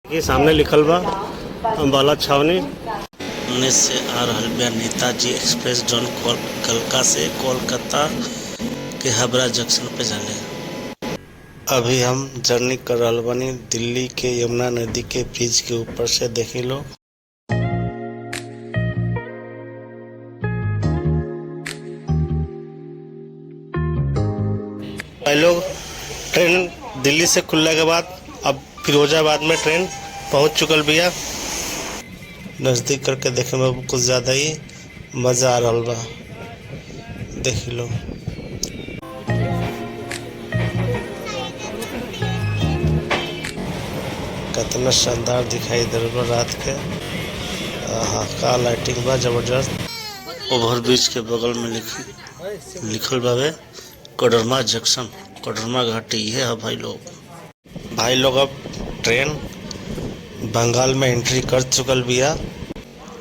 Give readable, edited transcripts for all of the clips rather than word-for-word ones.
ये सामने लिखल बा अम्बाला छावनी। 19 से आ रहल बिया नेताजी एक्सप्रेस जौन कलका से कोलकाता के हावड़ा जंक्शन पे जाले। अभी हम जर्नी कर रहल बानी दिल्ली के यमुना नदी के ब्रिज के ऊपर से। देखी लो भाई लोग, ट्रेन दिल्ली से खुलने के बाद अब फिरोजाबाद में ट्रेन पहुंच चुकल बिया। नज़दीक करके देखे में कुछ ज़्यादा ही मज़ा आ रहा बा। देख लो कितना शानदार दिखाई दे रहा रात के। का लाइटिंग बा जबरदस्त। ओवर ब्रिज के बगल में लिखल बावे कोडरमा जंक्शन, कोडरमा घाटी। ये है भाई लोग अब ट्रेन बंगाल में एंट्री कर चुकल बिया।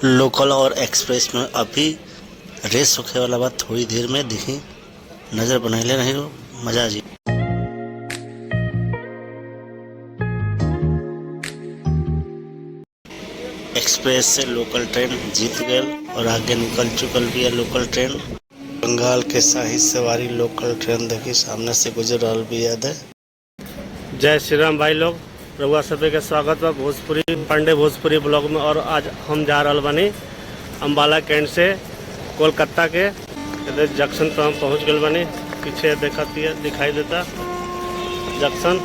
लोकल और एक्सप्रेस में अभी रेस होखे वाला बात थोड़ी देर में दिखी। नज़र बनैले नहीं हो, मजा जी। एक्सप्रेस से लोकल ट्रेन जीत गए और आगे निकल चुकल बिया लोकल ट्रेन। बंगाल के शाही सवारी लोकल ट्रेन देखी सामने से गुजर रहा बिया। जय श्री राम भाई लोग, रउआ सभी के स्वागत बा भोजपुरी पांडे भोजपुरी ब्लॉग में। और आज हम जा रहल बानी अम्बाला कैंट से कोलकाता के जंक्शन पर हम पहुंच गए बानी। पीछे दिखाई देता जंक्शन।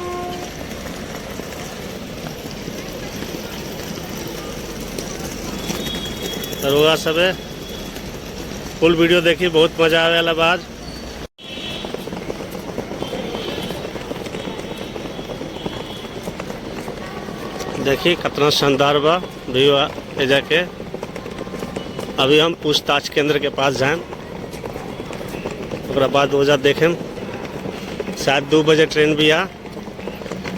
रउआ सबे फुल वीडियो देखी, बहुत मजा आवे वाला बाज। देखिए कितना शानदार बा व्यू एजा के। अभी हम पूछताछ केंद्र के पास जाएं, ओकरा बाद ओजा देखें। शायद 2 बजे ट्रेन भी आ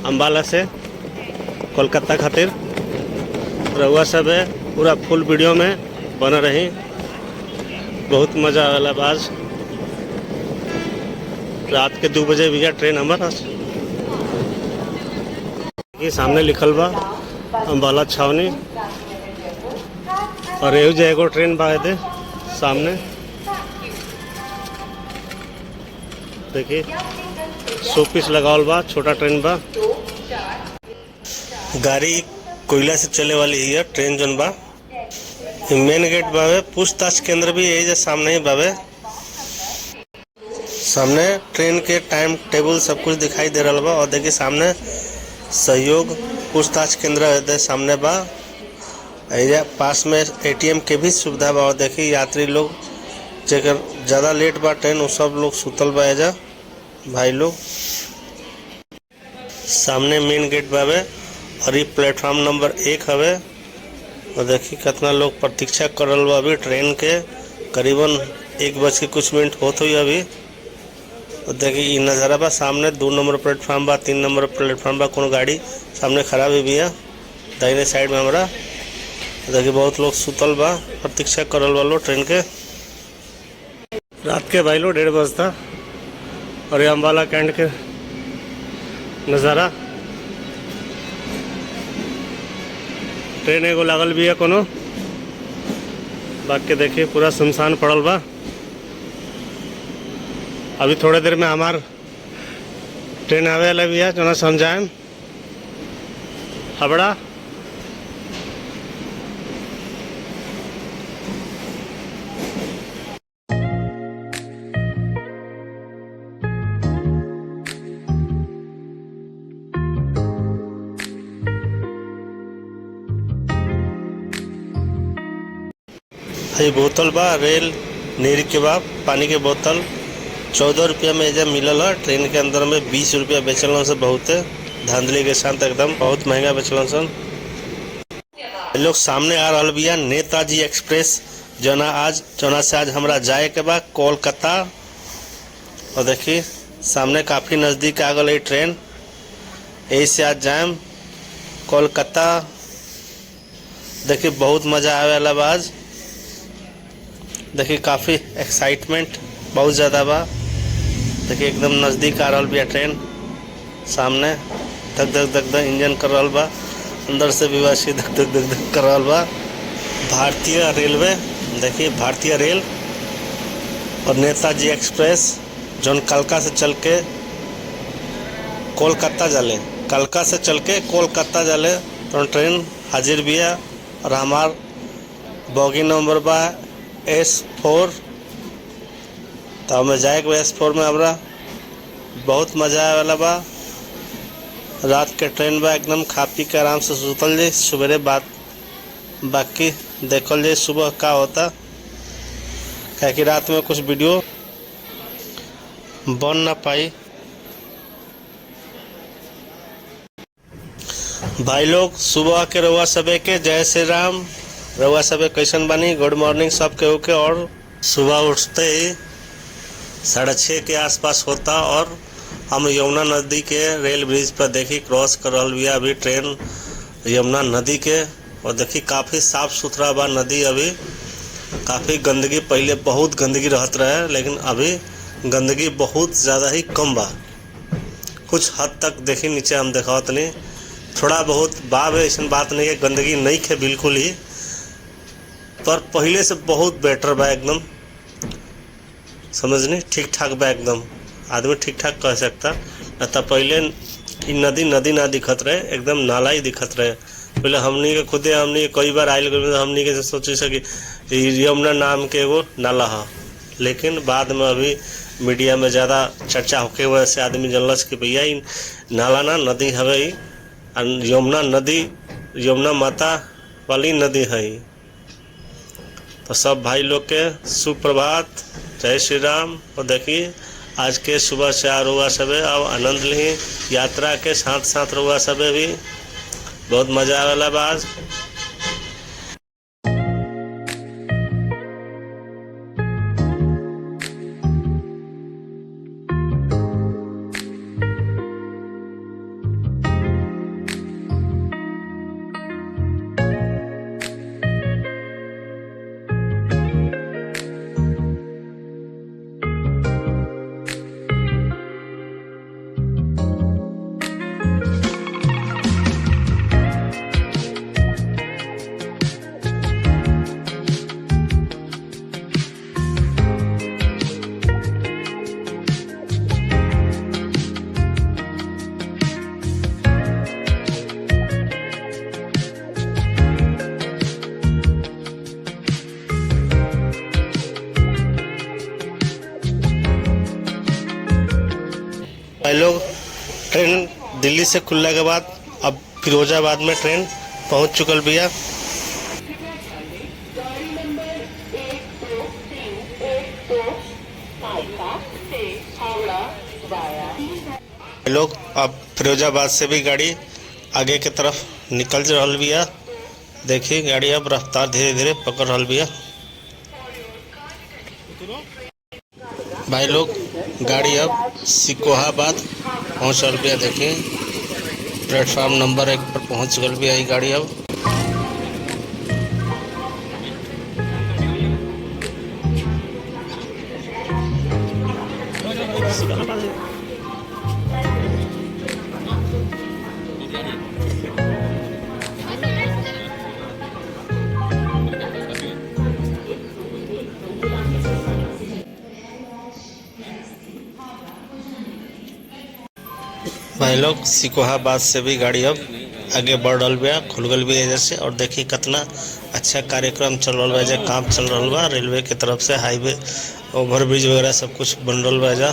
अम्बाला से कोलकाता खातिर। रउआ सब है पूरा फुल वीडियो में बना रही, बहुत मज़ा वाला बाज। रात के 2 बजे भी ट्रेन हमारा। ये सामने लिखल बा अम्बाला छावनी और एहू जे एगो ट्रेन बा दे सामने। देखिए शोपीस लगावल बा, छोटा ट्रेन बा। गाड़ी कोयला से चले वाली है ट्रेन जोन बा। मेन गेट बावे, पूछताछ केंद्र भी यही सामने ही बावे। सामने ट्रेन के टाइम टेबल सब कुछ दिखाई दे रहा बा। और देखिए सामने सहयोग पूछताछ केंद्र सामने बा। पास में एटीएम के भी सुविधा बा। और देखिए यात्री लोग जेकर ज़्यादा लेट बा ट्रेन, वो सब लोग सुतल बा एजा भाई लोग। सामने मेन गेट बावे और ये प्लेटफॉर्म नंबर 1 हवे। और देखिए कितना लोग प्रतीक्षा कर रहा बा अभी ट्रेन के। करीबन 1 बज के कुछ मिनट होत हुई अभी। और देखिए ये नज़ारा बा सामने 2 नंबर प्लेटफॉर्म बा, 3 नंबर प्लेटफॉर्म बा। कोनो गाड़ी सामने खराब भी है दाहिने साइड में हमारा। देखिए बहुत लोग सुतल बा, प्रतीक्षा कर रहा लोग ट्रेन के। रात के भाई लोग 1:30 बजता और ये अम्बाला कैंट के नज़ारा। ट्रेन एगो लागल भी है कोनो, बाकी देखिए पूरा सुनसान पड़ल बा। अभी थोड़े देर में हमार ट्रेन आवे वाला भी है, जो समझाएं हावड़ा। ये बोतल बा रेल नीर के बा, पानी के बोतल 14 रुपया में एजा मिलल है। ट्रेन के अंदर में 20 रुपया बेचलन से बहुत धांधली के साथ एकदम बहुत महंगा बेचलन सन। लोग सामने आ रहा बिया नेताजी एक्सप्रेस जोना से आज हमरा जाए के बा कोलकाता। और देखिए सामने काफ़ी नज़दीक आ गई ट्रेन, यही से आज जाएम कोलकाता। देखिए बहुत मज़ा आवे वाला बा आज। देखिए काफ़ी एक्साइटमेंट बहुत ज़्यादा बा। देखिए एकदम नज़दीक आ रहा बिया ट्रेन, सामने धक धक धक धक इंजन कर रहा बा। अंदर से भी वासी धक धक धक धक कर रहल बा। भारतीय रेलवे, देखिए भारतीय रेल और नेताजी एक्सप्रेस जौन कलका से चल के कोलकाता जाले, कलका से चल के कोलकाता जाले तो ट्रेन हाजिर भी है। और हमार बॉगी नंबर बा S4। तो हमें जाएगा S4 में हमरा बहुत मजा आए वाला बा। रात के ट्रेन बा, एकदम खा पी के आराम से सुतल जाए, सवेरे बात बाकी देखल जाए सुबह का होता, क्या कि रात में कुछ वीडियो बन ना पाई। भाई लोग सुबह के रउआ सबे के जय श्री राम। रउआ सबे कैसन बानी? गुड मॉर्निंग सब के ओके। और सुबह उठते ही 6:30 के आसपास होता और हम यमुना नदी के रेल ब्रिज पर देखी क्रॉस कर रहल बिया अभी ट्रेन यमुना नदी के। और देखी काफ़ी साफ सुथरा बा नदी अभी। काफ़ी गंदगी, पहले बहुत गंदगी रहत रहे लेकिन अभी गंदगी बहुत ज़्यादा ही कम बा। कुछ हद तक देखी नीचे हम देखावत नहीं, थोड़ा बहुत बाब है, ऐसा बात नहीं है गंदगी नहीं है बिल्कुल ही, पर पहले से बहुत बेटर बा एकदम। समझनी ठीक ठाक बा एकदम, आदमी ठीक ठाक कह सकता। न तो पहले नदी नदी ना दिखत रहे, एकदम नाला ही दिखत रहे। पहले हमनी के खुदे हमनी कई बार आयल गए, हमनी के सोचे सकी यमुना नाम के एगो नाला है, लेकिन बाद में अभी मीडिया में ज़्यादा चर्चा होके वजह से आदमी जानलस कि भैया ई नाला ना नदी हवे, यमुना नदी यमुना माता वाली नदी है। तो सब भाई लोग के सुप्रभात, जय श्री राम। और देखिए आज के सुबह से रुआ सबे अब आनंद ली यात्रा के साथ साथ रुआ सबे भी बहुत मजा आवेला बा आज। भाई लोग ट्रेन दिल्ली से खुलने के बाद अब फिरोजाबाद में ट्रेन पहुंच चुकल बिया। लोग अब फिरोजाबाद से भी गाड़ी आगे की तरफ निकल रहल बिया। देखिए गाड़ी अब रफ्तार धीरे धीरे पकड़ रहल बिया। भाई लोग गाड़ी अब सिकोहाबाद पहुँच रहल बिया। देखिए प्लेटफॉर्म नंबर 1 पर पहुँच गल बिया ये गाड़ी अब। भाई लोग सिकोहाबाद से भी गाड़ी अब आगे बढ़ रहा बा, खुल गल भी जैसे। और देखिए कितना अच्छा कार्यक्रम चल रहा है, काम चल रहा बा रेलवे की तरफ से। हाईवे ओवरब्रिज वगैरह सब कुछ बन रहा बा,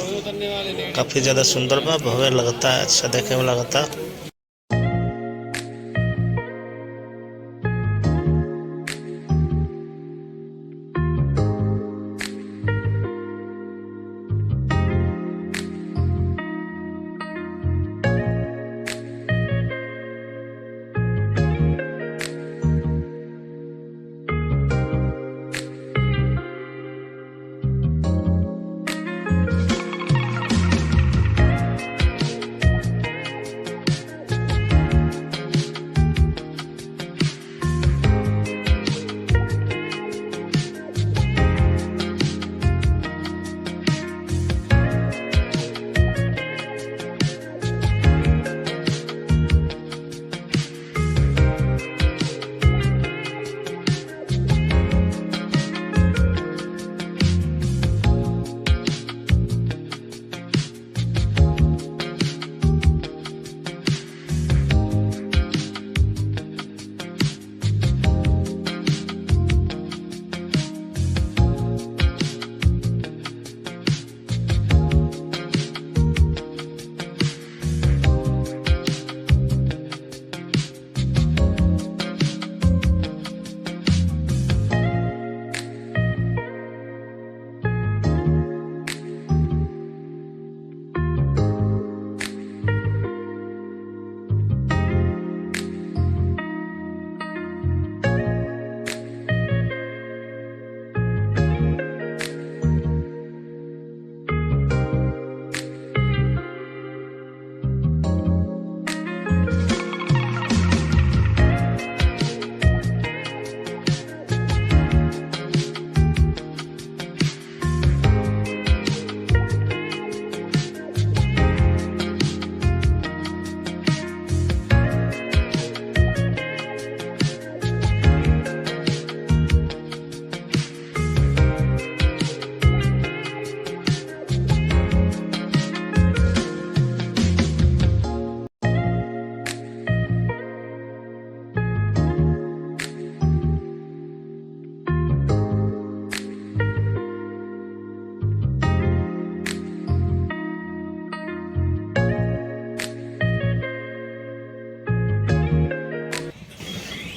काफ़ी ज़्यादा सुंदर बा, भव्य लगता है, अच्छा देखे में लगता।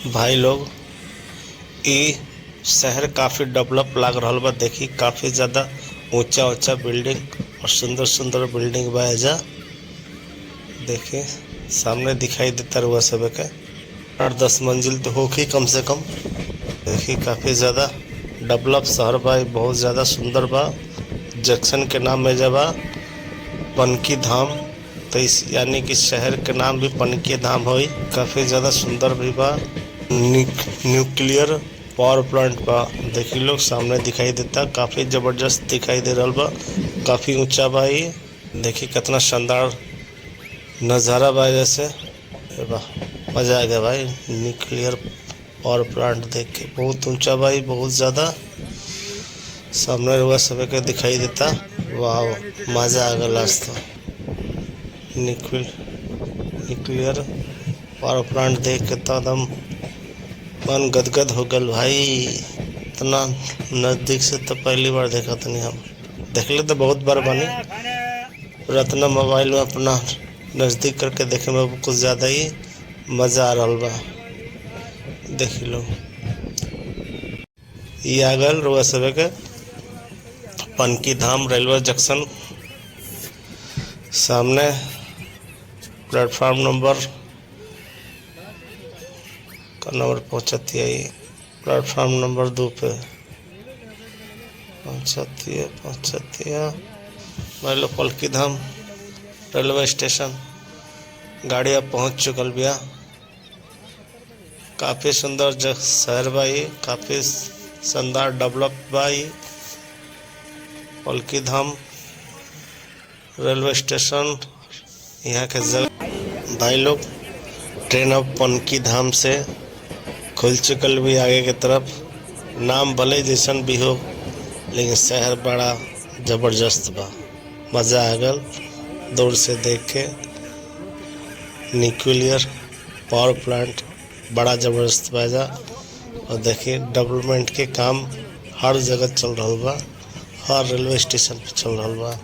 भाई लोग ई शहर काफ़ी डेवलप लग रहा बा। देखी काफ़ी ज़्यादा ऊंचा ऊंचा बिल्डिंग और सुंदर सुंदर बिल्डिंग बा एजा। देखिए सामने दिखाई देता रुआ सब के 8-10 मंजिल तो होगी कम से कम। देखिए काफ़ी ज़्यादा डेवलप शहर बा, बहुत ज़्यादा सुंदर बा। जंक्शन के नाम में जब पनकी धाम, तो इस यानी कि शहर के नाम भी पनकी धाम होई। काफ़ी ज़्यादा सुंदर भी बा। न्यूक्लियर पावर प्लांट बा। देखिए लोग सामने दिखाई देता, काफ़ी ज़बरदस्त दिखाई दे रहा बा, काफ़ी ऊंचा बा। ये देखिए कितना शानदार नज़ारा बा। जैसे वाह मज़ा आ गया भाई। न्यूक्लियर पावर प्लांट देख के बहुत ऊंचा भाई, बहुत ज़्यादा सामने रुआ सब के दिखाई देता। वाह मज़ा आ गया लास्ट। न्यूक्लियर पावर प्लांट देख के तो एकदम मन गदगद हो गल भाई। इतना नज़दीक से तो पहली बार देखा था। नहीं हम देख ले तो बहुत बार बनी, पर इतना मोबाइल में अपना नज़दीक करके देखे में कुछ ज़्यादा ही मज़ा आ रहा बा। देख लो ये आ गल रुआ सब के पनकी धाम रेलवे जंक्शन। सामने प्लेटफार्म नंबर का नंबर पहुँचती है। ये प्लेटफार्म नंबर 2 पे पहुँचती है मान लो पनकी धाम रेलवे स्टेशन। गाड़ी अब पहुँच चुकल बिया। काफ़ी सुंदर शहर बा, ये काफ़ी शानदार डेवलप बा। ये पनकी धाम रेलवे स्टेशन यहाँ के जगह। भाई लोग ट्रेन अब पनकी धाम से खुल चुकल भी आगे की तरफ। नाम भले जैसन भी हो, लेकिन शहर बड़ा ज़बरदस्त बा। मज़ा आ गल दूर से देख के। न्यूक्लियर पावर प्लांट बड़ा ज़बरदस्त बाजा। और देखिए डेवलपमेंट के काम हर जगह चल रहा बा, हर रेलवे स्टेशन पे चल रहा बा।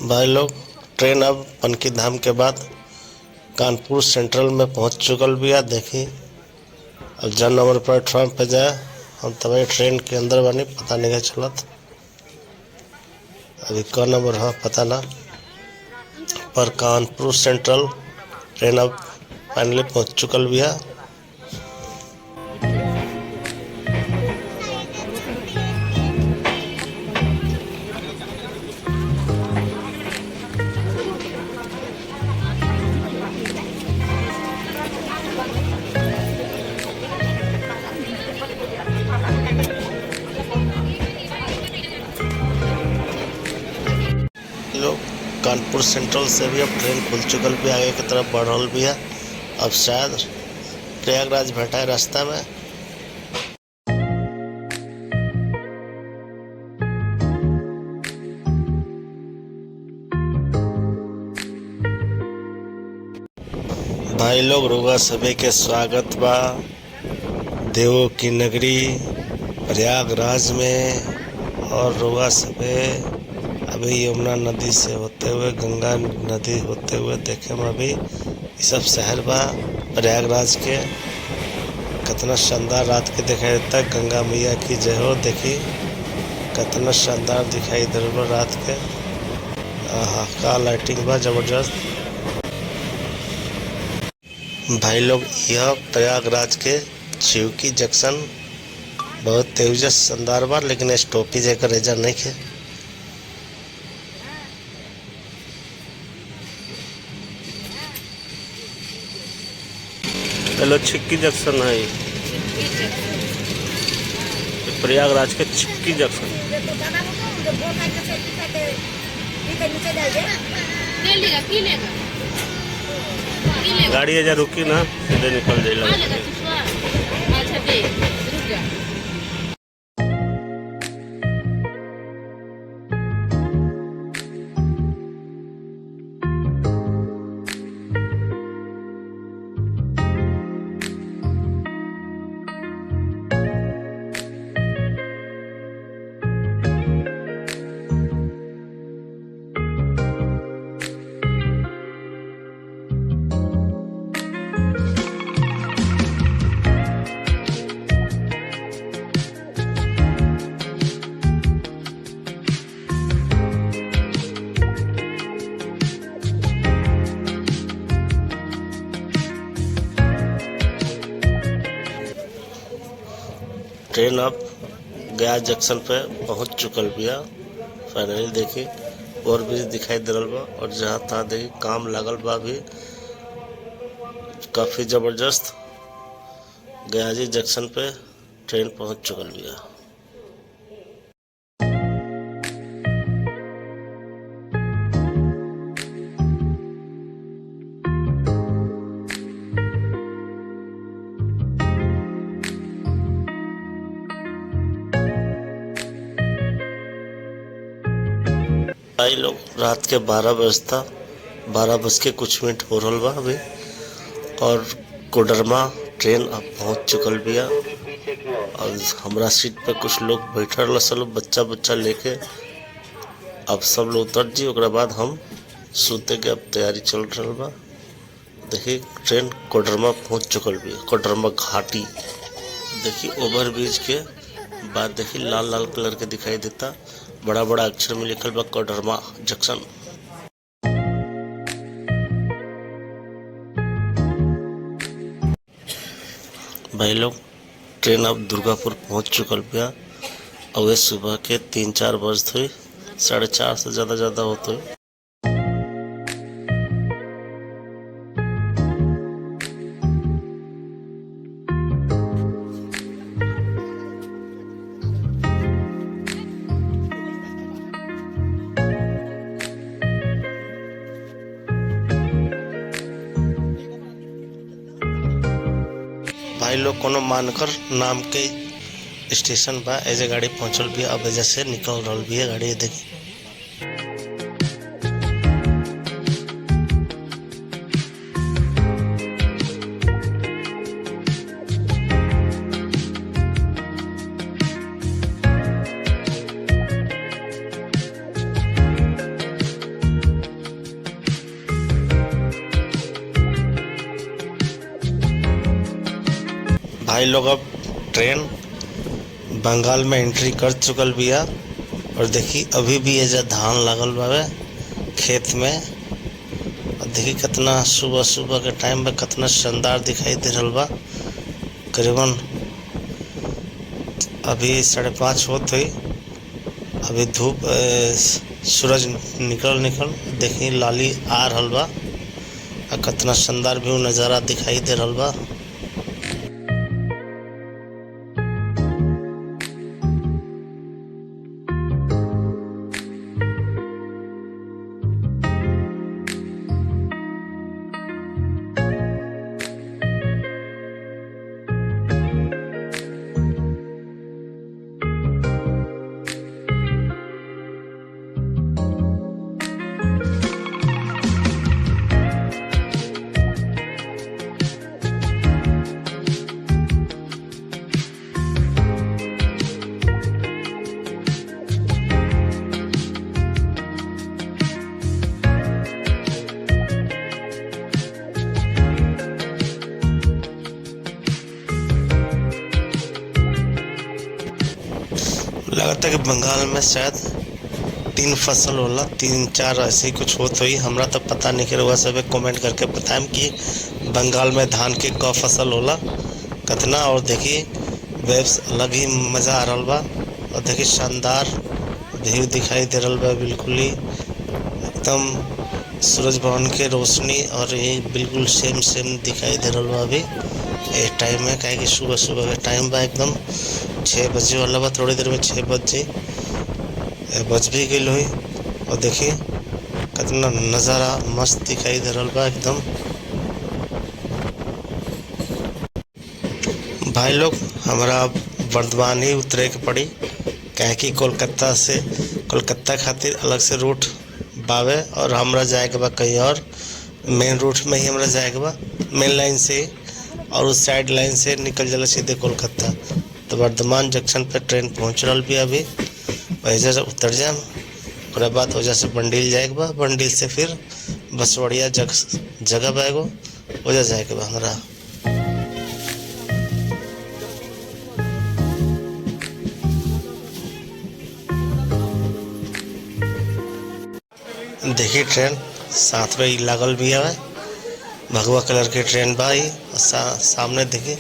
भाई लोग ट्रेन अब पनकी धाम के बाद कानपुर सेंट्रल में पहुंच चुकल भी है। देखी अब जन नंबर प्लेटफॉर्म पे जाए हम तभी ट्रेन के अंदर बनी, पता नहीं चलत अभी कौन नंबर है पता ना। पर कानपुर सेंट्रल ट्रेन अब फाइनली पहुंच चुकल भी है। लोग कानपुर सेंट्रल से भी अब ट्रेन खुल चुकल भी आगे की तरफ बढ़ रहा भी है। अब शायद प्रयागराज बैठा है रास्ता में। भाई लोग रुआ सभी के स्वागत बा देवों की नगरी प्रयागराज में। और रुआ सभी अभी यमुना नदी से होते हुए, गंगा नदी होते हुए देखे में अभी ये सब शहर बा प्रयागराज के। कितना शानदार रात के दिखाई देता है। गंगा मैया की जय हो। देखी कितना शानदार दिखाई दे रहा रात के। आहा का लाइटिंग बा जबरदस्त। भाई लोग यह प्रयागराज के चिवकी जंक्शन बहुत तेजस शानदार बा, लेकिन स्टॉपेज एक रेजर नहीं है। चलो छिक्की जंक्शन है ये प्रयागराज के छिक्की जंक्शन। ले लेगा, पी लेगा, पी गाड़ी एजा रुकी ना, सीधे निकल जाए हाँ, लगा। लगा चिपका। अच्छा देख, रुक जा। ट्रेन अब गया जंक्शन पे पहुंच चुकल बिया। फाइनली देखी और भी दिखाई दे रहा बा, और जहाँ तहाँ देखी काम लागल बा भी काफ़ी ज़बरदस्त। गया जी जंक्शन पे ट्रेन पहुंच चुकल बिया। भाई लोग रात के 12 बजता, 12 बज के कुछ मिनट हो रहा बा अभी, और कोडरमा ट्रेन अब पहुंच चुकल बिया। और हमरा सीट पे कुछ लोग बैठल सल, बच्चा बच्चा लेके। अब सब लोग उतर जी, ओकरा बाद हम सूते के अब तैयारी चल रहा बा। देखिए ट्रेन कोडरमा पहुंच चुकल बिया। कोडरमा घाटी देखिए, ओवर ब्रिज के बाद देखिए लाल लाल कलर के दिखाई देता, बड़ा बड़ा अक्षर में लिखल बा कोडरमा जंक्शन। भाई लोग ट्रेन अब दुर्गापुर पहुंच चुकल बिया। और वे सुबह के 3-4 बज हुई, 4:30 से ज़्यादा होते हुई। भाई लोग कोनो मानकर नाम के स्टेशन बा, ऐसे गाड़ी पहुंचल भी, अब एजा से निकल रहा भी है गाड़ी। देखी भाई लोग अब ट्रेन बंगाल में एंट्री कर चुकल बिया। और देखी अभी भी एजा धान लागल बावे खेत में। और देखी कितना सुबह सुबह के टाइम में कितना शानदार दिखाई दे रहा बा। करीबन अभी 5:30 होत हुई। अभी धूप सूरज निकल देखी लाली आ रहल बा। और कितना शानदार व्यू नज़ारा दिखाई दे रहल बा। लगता है कि बंगाल में शायद 3 फसल होला, 3-4 ऐसे ही कुछ होत हुई। हमरा तो पता नहीं रहुआ सब कमेंट करके बताएं कि बंगाल में धान के क फसल होला कितना। और देखिए वेब्स अलग ही मज़ा आ रहा बा। और देखिए शानदार व्यू दिखाई दे रहा बा, बिल्कुल ही एकदम सूरज भवन के रोशनी। और ये बिल्कुल सेम दिखाई दे रहा बा अभी ये टाइम में, क्या कि सुबह सुबह का टाइम बा, एकदम 6 बजे वाला बा। थोड़ी देर में 6 बज भी गई हुई। और देखिए कितना नज़ारा मस्त दिखाई दे रहा बा एकदम। भाई लोग हमारा अब वर्धमान ही उतरे के पड़ी, कहे कि कोलकाता खातिर अलग से रूट बावे और हमरा जाए के बा कहीं और। मेन रूट में ही हमरा जाए के बा, मेन लाइन से ही, और उस साइड लाइन से निकल जाला सीधे कोलकाता। तो वर्धमान जंक्शन पे ट्रेन पहुंच रहा भी अभी, वैसे से उतर जाए, ओकरा बाद वजह से बंडील जाए के बा, बंडील से फिर बसवड़िया जगह बा एगो, वजह जाए के बा हमरा। देखिए ट्रेन साथ में ही लागल भी है, भगवा कलर के ट्रेन बा ही। सामने देखिए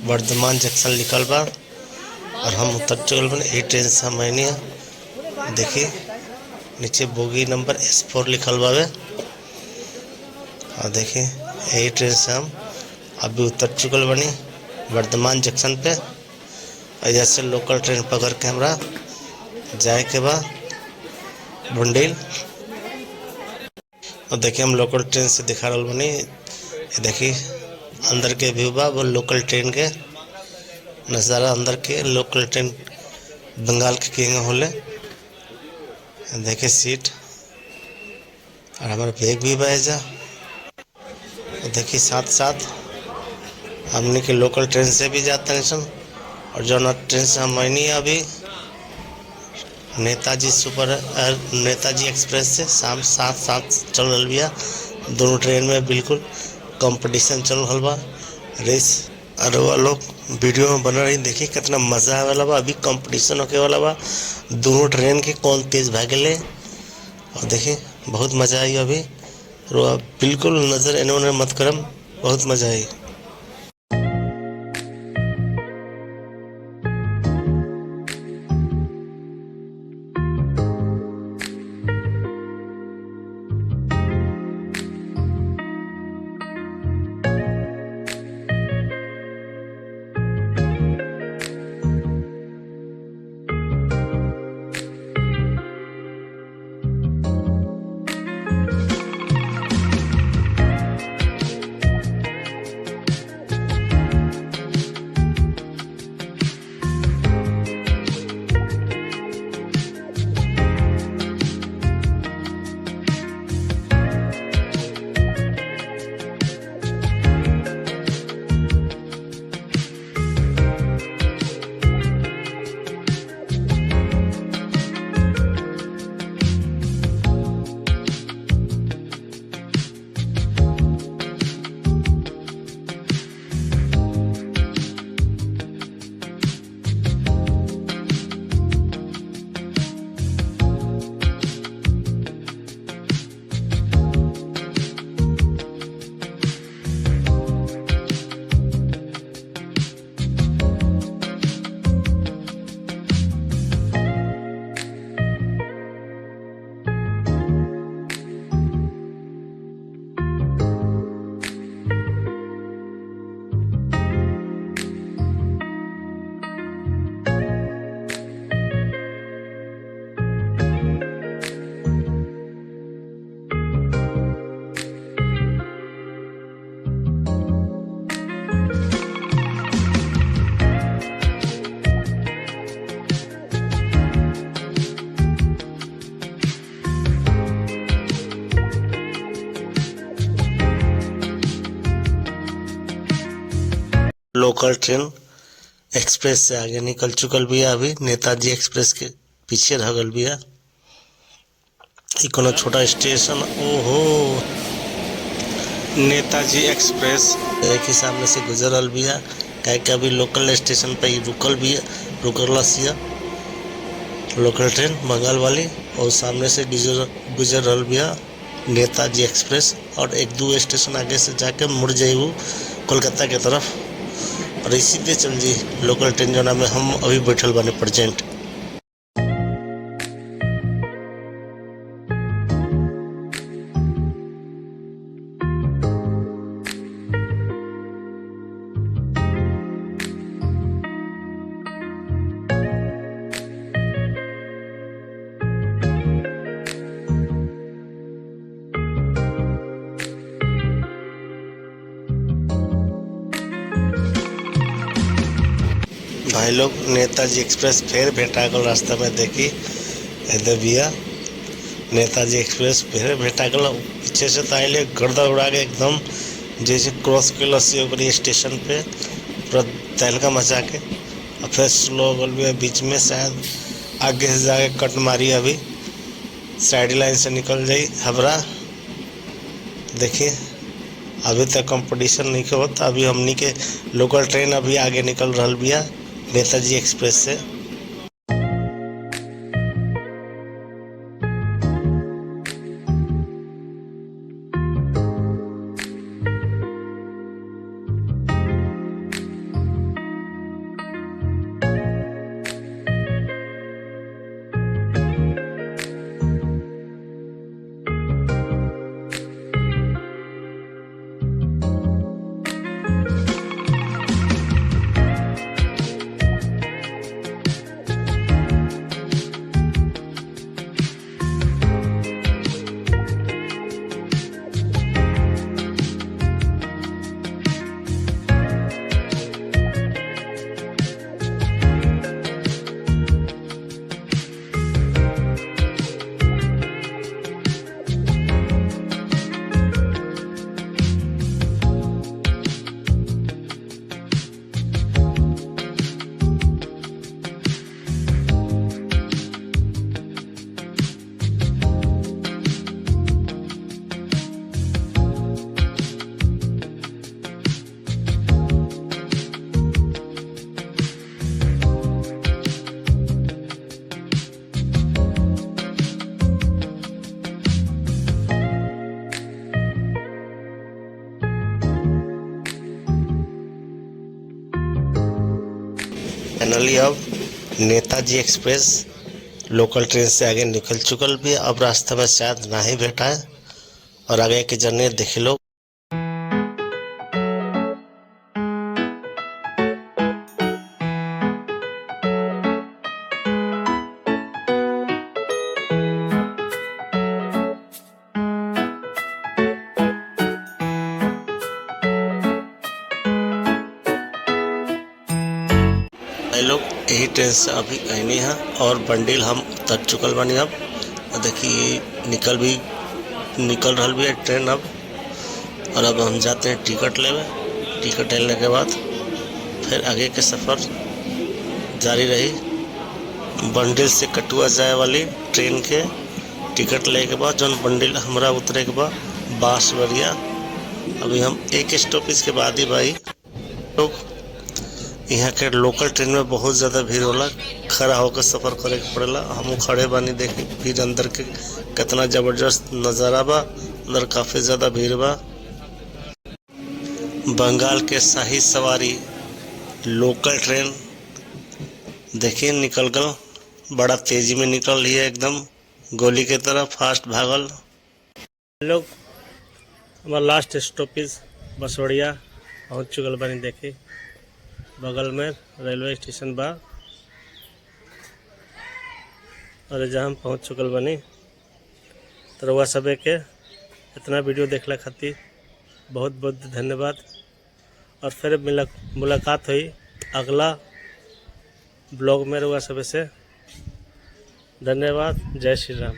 वर्धमान जंक्शन लिखल बा और हम उतर चुकल बने। यही ट्रेन से हम आइनी है। देखिए नीचे बोगी नंबर S4 लिखल बावे और देखिए यही ट्रेन से हम अभी उतर चुकल बनी वर्धमान जंक्शन पे। और जैसे लोकल ट्रेन पकड़ के हमरा जाए के बा बुंडील। और देखिए हम लोकल ट्रेन से दिखा रहा बनी, देखिए अंदर के व्यू बा वो लोकल ट्रेन के नज़ारा, अंदर के लोकल ट्रेन बंगाल के किंग होले। देखिए सीट और हमारा बैग भी बैजा। देखिए साथ साथ हमने के लोकल ट्रेन से भी जाते हैं सन, और जो ना ट्रेन से हम नहीं अभी नेताजी एक्सप्रेस से साथ चल रहा बिया। दोनों ट्रेन में बिल्कुल कंपटीशन चल रहा बा, रेस। और वो लोग वीडियो में बना रही, देखिए कितना मज़ा आने वाला बा। अभी कंपटीशन होके वाला बा दोनों ट्रेन के, कौन तेज़ भागेले। और देखिए बहुत मज़ा आई अभी, बिल्कुल नज़र इन्होंने मत करम, बहुत मज़ा आई। लोकल ट्रेन एक्सप्रेस से आगे निकल चुकल भी है, अभी नेताजी एक्सप्रेस के पीछे रह गल भी है। कोनो छोटा स्टेशन, ओहो नेताजी एक्सप्रेस एक ही सामने से गुजरल भी है, कहे कि अभी लोकल स्टेशन पे ही रुकल भी है, रुकलसिया लोकल ट्रेन बंगाल वाली, और सामने से गुजर रहल भी है नेताजी एक्सप्रेस। और एक दो स्टेशन आगे से जाके मुड़ जाइबू कोलकाता के तरफ, और इसी दे चल जी लोकल ट्रेन जो में हम अभी बैठल बने प्रेजेंट। भाई लोग नेताजी एक्सप्रेस फिर भेटा गल रास्ता में देखी इधर बिया नेताजी एक्सप्रेस फिर भेटा गल पीछे से ताइले गर्दा उड़ा के एकदम जैसे क्रॉस के शिवपुरी स्टेशन पे पूरा तहलका मचा के और फिर स्लो गल भी बीच में शायद आगे से जाके कट मारी अभी साइड लाइन से निकल जाई हबरा। देखिए अभी तक कंपटीशन नहीं होता, अभी हमनी के लोकल ट्रेन अभी आगे निकल रहा बिया नेताजी एक्सप्रेस से। फाइनली अब नेताजी एक्सप्रेस लोकल ट्रेन से आगे निकल चुकल भी, अब रास्ते में शायद ना ही बैठा है और आगे की जर्नी देख लो। लोग यही ट्रेन से अभी आईनी है और बंडल हम तक चुकल बनी। अब देखिए निकल रहा भी है ट्रेन अब, और अब हम जाते हैं टिकट लेवे। टिकट लेने के बाद फिर आगे के सफ़र जारी रही। बंडल से कटुआ जाए वाली ट्रेन के टिकट ले के बाद जौन बंडल हमारा उतरे के बाद बांसवरिया। अभी हम एक स्टॉपेज के बाद ही भाई लोग यहाँ के लोकल ट्रेन में बहुत ज़्यादा भीड़ होला, खड़ा होकर सफ़र करे के पड़ेला। हम खड़े बानी देखे फिर अंदर के कितना ज़बरदस्त नज़ारा बा, अंदर काफ़ी ज़्यादा भीड़ बा। बंगाल के शाही सवारी लोकल ट्रेन देखिए निकल गल, बड़ा तेज़ी में निकल रही है, एकदम गोली की तरह फास्ट भागल। लोग हमारा लास्ट स्टॉपेज बसवड़िया पहुँच चुकल बानी। देखी बगल में रेलवे स्टेशन बा और जहाँ हम पहुँच चुकल बनी। तो रउआ सबे के इतना वीडियो देखला खातिर बहुत बहुत धन्यवाद। और फिर मुलाकात हुई अगला ब्लॉग में रउआ सबे से। धन्यवाद। जय श्री राम।